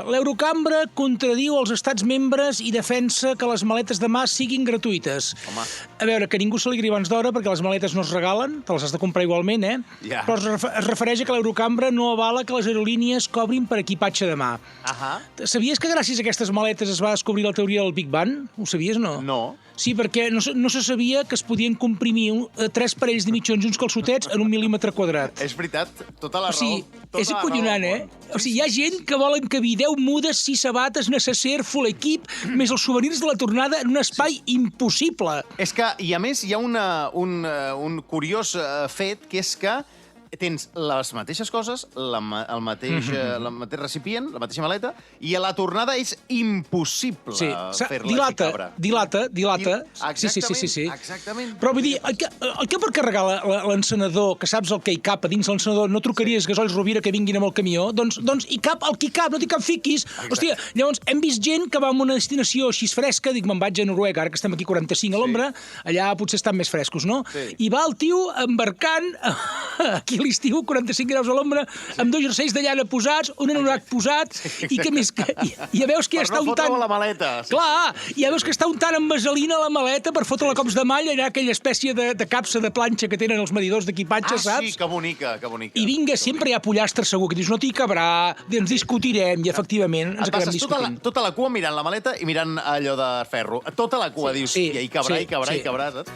L'Eurocambra contradiu els estats membres i defensa que les maletes de mà siguin gratuïtes. Home. A veure, que ningú se li grigui abans d'hora, perquè les maletes no es regalen, te les has de comprar igualment, Ja. Però es refereix a que l'Eurocambra no avala que les aerolínies cobrin per equipatge de mà. Sabies que gràcies a aquestes maletes es va descobrir la teoria del Big Bang? Ho sabies, no? No. Sí, perquè no se sabia que es podien comprimir 3 parells de mitjons i uns calçotets en 1 mil·límetre quadrat. És veritat, tota la O sigui, raó. és acollonant, O sigui, hi ha gent que volen caber 10 mudes, 6 sabates, necessaire, full equip, més els souvenirs de la tornada en un espai impossible. És que, i a més, hi ha un curiós fet, que és que tens les mateixes coses, el mateix recipient, la mateixa maleta, i a la tornada és impossible fer-la així cabra. Dilata. Sí. Exactament. Però vull dir, el que per carregar l'encenedor, que saps el que hi cap a dins l'encenedor, no trucaries gasolls Rovira que vinguin amb el camió? Doncs hi cap el que hi cap, no t'hi cap fiquis. Hòstia, llavors hem vist gent que va a una destinació així fresca, dic, me'n vaig a Noruega, ara que estem aquí 45 a l'ombra, allà potser estan més frescos, no? I va el tio embarcant aquí a l'estiu, 45 graus a l'ombra, amb 2 jerseis de llana posats, un anorac posat, i que més... I ja veus que ja està untant... Per no fotre la maleta. Clar, ja veus que està untant amb vaselina la maleta per fotre-la cops de malla, allà aquella espècie de capsa de planxa que tenen els medidors d'equipatge, saps? Sí, que bonica, que bonica. I vinga, sempre hi ha pollastre segur, que dius, no t'hi cabrà, ens discutirem, i efectivament ens acabem discutint. Tota la cua mirant la maleta i mirant allò de ferro. Tota la cua, dius, i hi cabrà, saps?